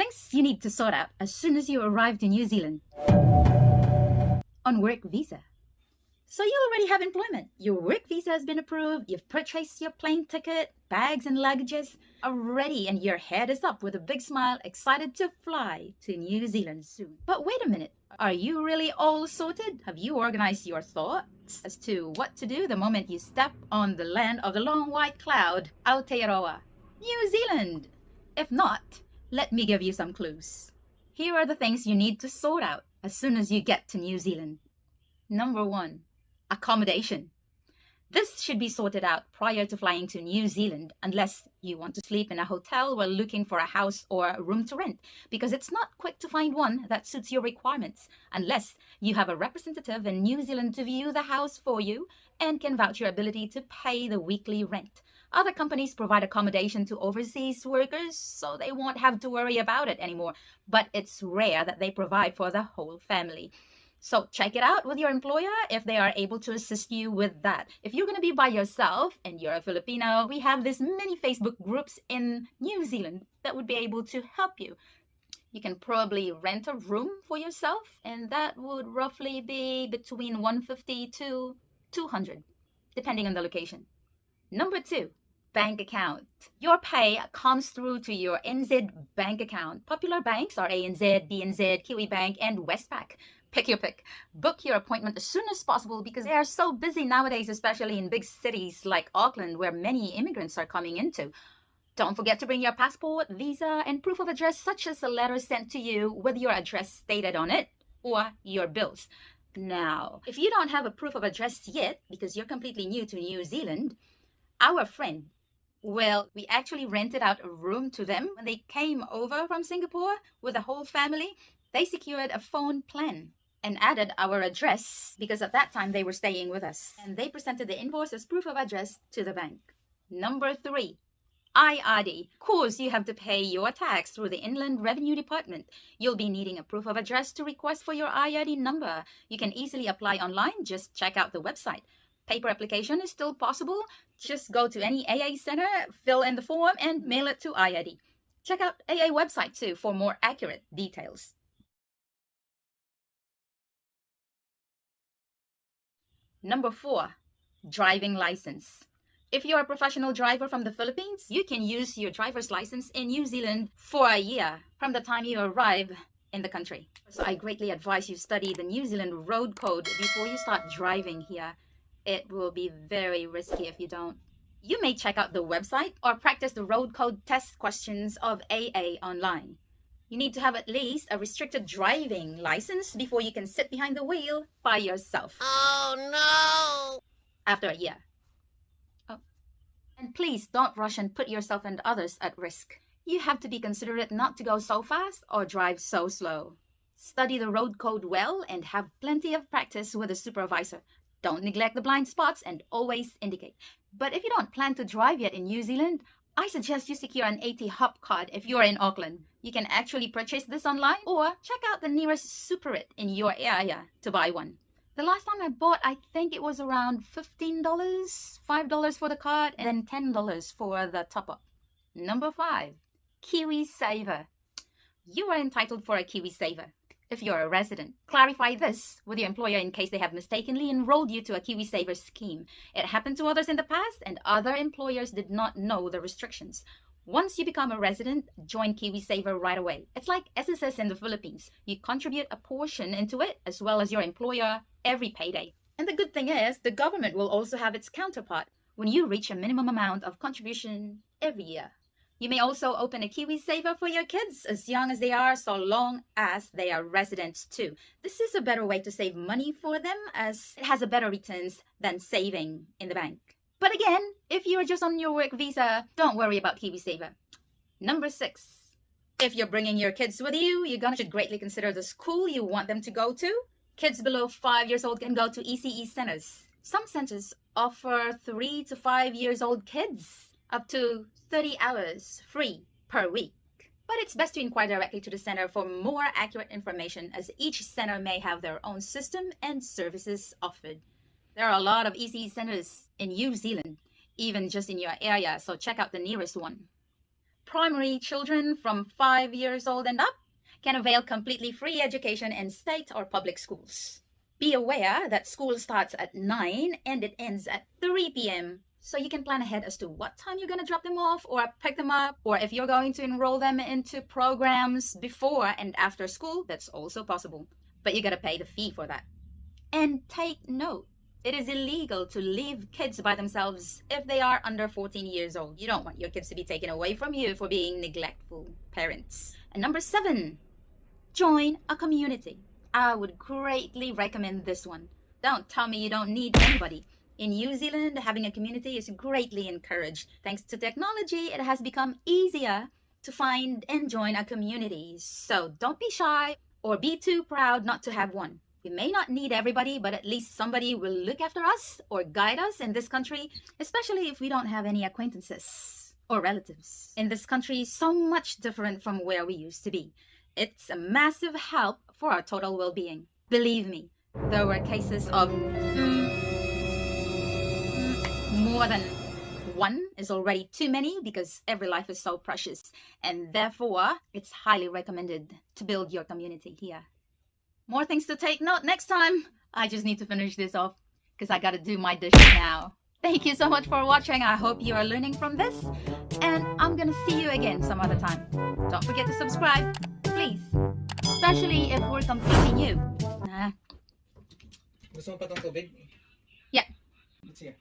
Things you need to sort out as soon as you arrive to New Zealand. On work visa. So you already have employment. Your work visa has been approved. You've purchased your plane ticket, bags and luggages are ready, and your head is up with a big smile, excited to fly to New Zealand soon. But wait a minute. Are you really all sorted? Have you organized your thoughts as to what to do the moment you step on the land of the long white cloud, Aotearoa, New Zealand? If not, let me give you some clues. Here are the things you need to sort out as soon as you get to New Zealand. Number 1. Accommodation. This should be sorted out prior to flying to New Zealand, unless you want to sleep in a hotel while looking for a house or a room to rent, because it's not quick to find one that suits your requirements, unless you have a representative in New Zealand to view the house for you and can vouch your ability to pay the weekly rent. Other companies provide accommodation to overseas workers, so they won't have to worry about it anymore, but it's rare that they provide for the whole family. So check it out with your employer if they are able to assist you with that. If you're going to be by yourself and you're a Filipino, we have this many Facebook groups in New Zealand that would be able to help you. You can probably rent a room for yourself, and that would roughly be between $150 to $200, depending on the location. Number 2. Bank account. Your pay comes through to your NZ bank account. Popular banks are ANZ, BNZ, Kiwibank, and Westpac. Pick your pick. Book your appointment as soon as possible because they are so busy nowadays, especially in big cities like Auckland, where many immigrants are coming into. Don't forget to bring your passport, visa, and proof of address, such as a letter sent to you with your address stated on it, or your bills. Now, if you don't have a proof of address yet because you're completely new to New Zealand, our friend, we actually rented out a room to them when they came over from Singapore with the whole family. They secured a phone plan and added our address because at that time they were staying with us. And they presented the invoice as proof of address to the bank. Number 3, IRD. Of course, you have to pay your tax through the Inland Revenue Department. You'll be needing a proof of address to request for your IRD number. You can easily apply online. Just check out the website. Paper application is still possible. Just go to any AA center, fill in the form, and mail it to IRD. Check out AA website too for more accurate details. Number 4, driving license. If you're a professional driver from the Philippines, you can use your driver's license in New Zealand for a year from the time you arrive in the country. So I greatly advise you study the New Zealand road code before you start driving here. It will be very risky if you don't. You may check out the website or practice the road code test questions of AA online. You need to have at least a restricted driving license before you can sit behind the wheel by yourself. Oh no! After a year. Oh. And please don't rush and put yourself and others at risk. You have to be considerate not to go so fast or drive so slow. Study the road code well and have plenty of practice with a supervisor. Don't neglect the blind spots and always indicate. But if you don't plan to drive yet in New Zealand, I suggest you secure an AT Hub card if you're in Auckland. You can actually purchase this online or check out the nearest superit in your area to buy one. The last time I bought, I think it was around $15, $5 for the card, and then $10 for the top-up. Number 5, Kiwisaver. You are entitled for a Kiwisaver if you're a resident. Clarify this with your employer in case they have mistakenly enrolled you to a Kiwisaver scheme. It happened to others in the past, and other employers did not know the restrictions. Once you become a resident, join Kiwisaver right away. It's like SSS in the Philippines. You contribute a portion into it as well as your employer every payday. And the good thing is, the government will also have its counterpart when you reach a minimum amount of contribution every year. You may also open a Kiwisaver for your kids as young as they are, so long as they are residents too. This is a better way to save money for them as it has a better returns than saving in the bank. But again, if you're just on your work visa, don't worry about Kiwisaver. Number 6, if you're bringing your kids with you, you should greatly consider the school you want them to go to. Kids below 5 years old can go to ECE centers. Some centers offer 3 to 5 years old kids up to 30 hours free per week. But it's best to inquire directly to the center for more accurate information, as each center may have their own system and services offered. There are a lot of ECE centers in New Zealand, even just in your area, so check out the nearest one. primary children from 5 years old and up can avail completely free education in state or public schools. Be aware that school starts at 9 and it ends at 3 p.m. So you can plan ahead as to what time you're going to drop them off or pick them up, or if you're going to enroll them into programs before and after school, that's also possible. But you got to pay the fee for that. And take note, it is illegal to leave kids by themselves if they are under 14 years old. You don't want your kids to be taken away from you for being neglectful parents. And number 7, join a community. I would greatly recommend this one. Don't tell me you don't need anybody. In New Zealand, having a community is greatly encouraged. Thanks to technology, it has become easier to find and join a community. So don't be shy or be too proud not to have one. We may not need everybody, but at least somebody will look after us or guide us in this country, especially if we don't have any acquaintances or relatives. In this country, so much different from where we used to be. It's a massive help for our total well-being. Believe me, there were cases of more than one is already too many because every life is so precious, and therefore it's highly recommended to build your community here. More things to take note next time. I just need to finish this off because I gotta do my dishes now. Thank you so much for watching. I hope you are learning from this, and I'm gonna see you again some other time. Don't forget to subscribe, please, especially if we're completely new. Gusto mo pa tong tubig? Yeah. Sige.